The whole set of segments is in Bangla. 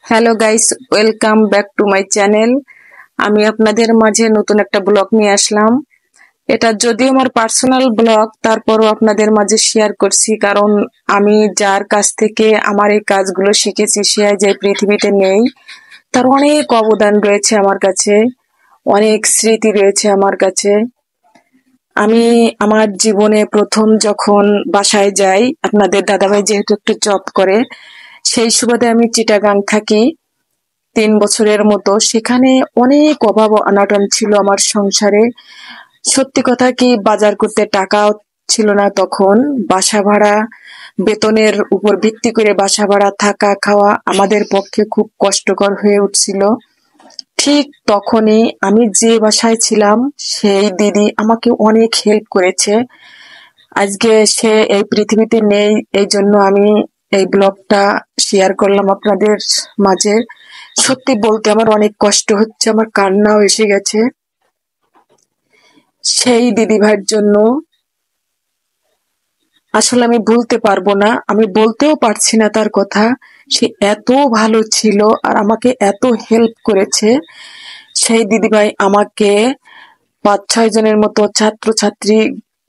Hello guys, welcome back to my channel. আমি আপনাদের মাঝে নতুন একটা ব্লগ নিয়ে আসলাম। এটা যদিও আমার পার্সোনাল ব্লগ, তারপরও আপনাদের মাঝে শেয়ার করছি, কারণ আমি যার কাছ থেকে আমার এই কাজগুলো শিখেছি সে আজ এই পৃথিবীতে নেই। তার অনেক অবদান রয়েছে আমার কাছে, অনেক স্মৃতি রয়েছে আমার কাছে। আমি আমার জীবনে প্রথম যখন বাসায় যাই, আপনাদের দাদাভাই যেহেতু একটু জব করে, সেই সুবাদে আমি চিটাগাং থাকি 3 বছরের মতো। সেখানে অনেক অভাব অনটন ছিল আমার সংসারে। সত্যি কথা কি, বাজার করতে টাকাও ছিল না তখন। বাসা ভাড়া, বেতনের উপর ভিত্তি করে বাসা ভাড়া, থাকা খাওয়া আমাদের পক্ষে খুব কষ্টকর হয়ে উঠছিল। ঠিক তখনই আমি যে বাসায় ছিলাম সেই দিদি আমাকে অনেক হেল্প করেছে। আজকে সে এই পৃথিবীতে নেই, এই জন্য আমি এই ব্লগটা শেয়ার করলাম আপনাদের মাঝে। সত্যি বলতে আমার অনেক কষ্ট হচ্ছে, আমার কান্নাও এসে গেছে সেই দিদিভাইয়ের জন্য। আসলে আমি ভুলতে পারবো না, আমি বলতেও পারছি না তার কথা। সে এত ভালো ছিল আর আমাকে এত হেল্প করেছে। সেই দিদিভাই আমাকে 5-6 জনের মতো ছাত্রছাত্রী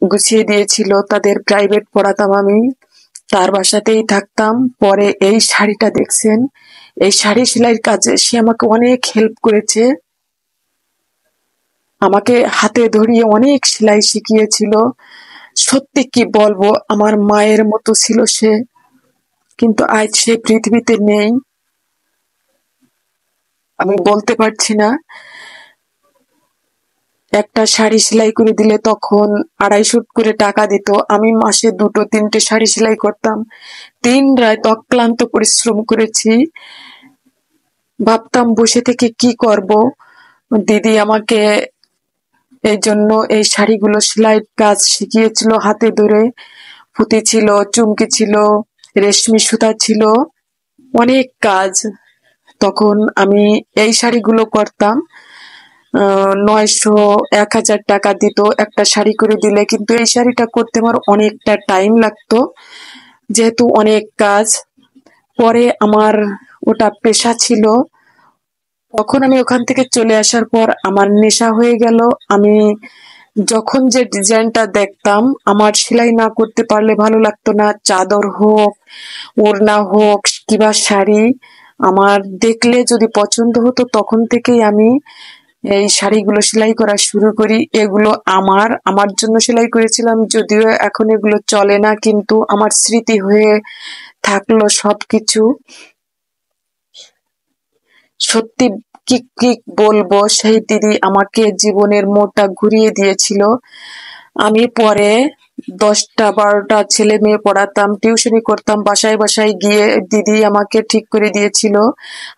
গুছিয়ে দিয়েছিল, তাদের প্রাইভেট পড়াতাম আমি, তার বাসাতেই থাকতাম। পরে এই শাড়িটা দেখছেন, এই শাড়ি সেলাইয়ের কাজে সে আমাকে অনেক হেল্প করেছে, আমাকে হাতে ধরিয়ে অনেক সেলাই শিখিয়েছিল। সত্যি কি বলবো, আমার মায়ের মতো ছিল সে। কিন্তু আজ সে পৃথিবীতে নেই, আমি বলতে পারছি না। একটা শাড়ি সেলাই করে দিলে তখন 250 করে টাকা দিত। আমি মাসে 2-3টে শাড়ি সেলাই করতাম। দিন রাত অক্লান্ত পরিশ্রম করেছি। ভাবতাম বসে থেকে কি করব, দিদি আমাকে এই জন্য এই শাড়িগুলো সেলাই কাজ শিখিয়েছিল হাতে ধরে। পুঁতি ছিল, চুমকি ছিল, রেশমি সুতা ছিল, অনেক কাজ। তখন আমি এই শাড়িগুলো করতাম। 900-1000 টাকা দিত একটা শাড়ি করে দিলে, কিন্তু এই শাড়িটা করতে আমার অনেকটা টাইম লাগতো, যেহেতু অনেক কাজ। পরে আমার ওটা পেশা ছিল। তখন আমি ওখান থেকে চলে আসার পর আমার নেশা হয়ে গেল। আমি যখন যে ডিজাইনটা দেখতাম, আমার সেলাই না করতে পারলে ভালো লাগতো না। চাদর হোক, ওড়না হোক কিবা শাড়ি, আমার দেখলে যদি পছন্দ হতো তখন থেকেই আমি এই শাড়িগুলো সেলাই করা শুরু করি। এগুলো আমার আমার জন্য সেলাই করেছিলাম, যদিও এখন এগুলো চলে না, কিন্তু আমার স্মৃতি হয়ে থাকলো সবকিছু। সত্যি কি কি বলবো, সেই দিদি আমাকে জীবনের মোড়টা ঘুরিয়ে দিয়েছিল। আমি পরে 10টা-12টা ছেলে মেয়ে পড়াতাম, টিউশনি করতাম, বাসায় বাসায় গিয়ে দিদি আমাকে ঠিক করে দিয়েছিল।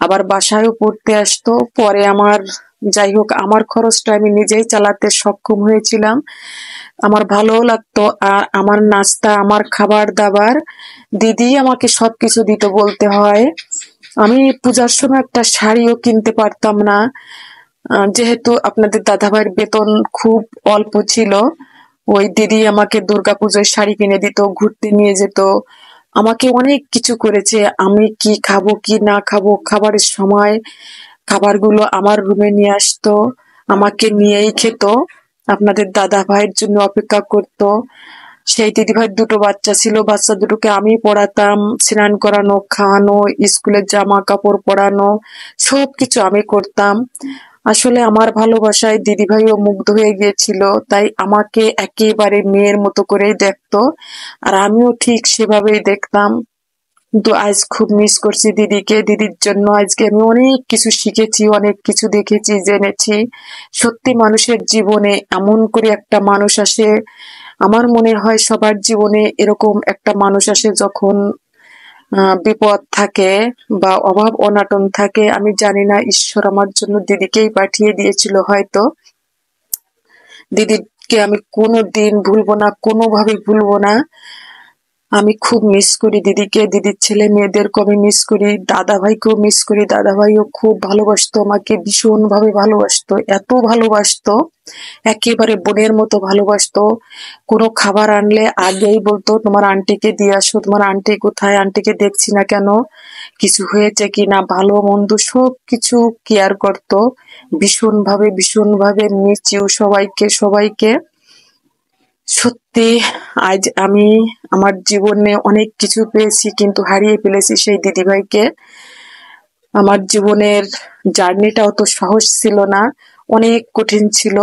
আবার বাসায়ও পড়তে আসতো। পরে আমার, যাই হোক, আমার খরচটা আমি নিজেই চালাতে সক্ষম হয়েছিলাম। আমার ভালোও লাগতো। আর আমার নাস্তা, আমার খাবার দাবার দিদি আমাকে সবকিছু দিত বলতে হয়। আমি পূজার সময় একটা শাড়িও কিনতে পারতাম না, যেহেতু আপনাদের দাদাভাইয়ের বেতন খুব অল্প ছিল। ওই দিদি আমাকে দুর্গাপুজোয় শাড়ি কিনে দিত, ঘুরতে নিয়ে যেত, আমাকে অনেক কিছু করেছে। আমি কি খাবো কি না খাবো, খাবারের সময় খাবারগুলো আমার রুমে নিয়ে আসতো, আমাকে নিয়েই খেত। আপনাদের দাদা ভাইয়ের জন্য অপেক্ষা করতো। সেই দিদিভাইয়ের 2টো বাচ্চা ছিল, বাচ্চা দুটোকে আমি পড়াতাম, স্নান করানো, খাওয়ানো, স্কুলের জামা কাপড় পরানো, সবকিছু আমি করতাম। আসলে আমার ভালোবাসায় দিদিভাইও মুগ্ধ হয়ে গিয়েছিল, তাই আমাকে একেবারে মেয়ের মতো করেই দেখতো, আর আমিও ঠিক সেভাবেই দেখতাম। কিন্তু আজ খুব মিস করছি দিদিকে। দিদির জন্য আজকে আমি অনেক কিছু শিখেছি, অনেক কিছু দেখেছি, জেনেছি। সত্যি মানুষের জীবনে এমন করে একটা মানুষ আসে, আমার মনে হয় সবার জীবনে এরকম একটা মানুষ আসে যখন বিপদ থাকে বা অভাব অনাটন থাকে। আমি জানি না, ঈশ্বর আমার জন্য দিদিকেই পাঠিয়ে দিয়েছিল হয়তো। দিদিকে আমি কোনোদিন ভুলবো না, কোনোভাবে ভুলবো না। আমি খুব মিস করি দিদিকে, দিদির ছেলে মেয়েদেরকে আমি মিস করি, দাদা ভাইকেও মিস করি। দাদা ভাইও খুব ভালোবাসতো আমাকে, ভীষণ ভাবে ভালোবাসতো, এত ভালোবাসতো, একেবারে বোনের মতো ভালোবাসতো। কোনো খাবার আনলে আগেই বলতো তোমার আন্টিকে দিয়ে আসো, তোমার আন্টি কোথায়, আন্টিকে দেখছি না কেন, কিছু হয়েছে কিনা, ভালো মন্দ সব কিছু কেয়ার করতো। ভীষণ ভাবে মিসিউ সবাইকে সবাইকে। সত্যি আজ আমি আমার জীবনে অনেক কিছু পেয়েছি, কিন্তু হারিয়ে ফেলেছি সেই দিদিভাইকে। আমার জীবনের জার্নিটা অত সহজ ছিল না, অনেক কঠিন ছিল।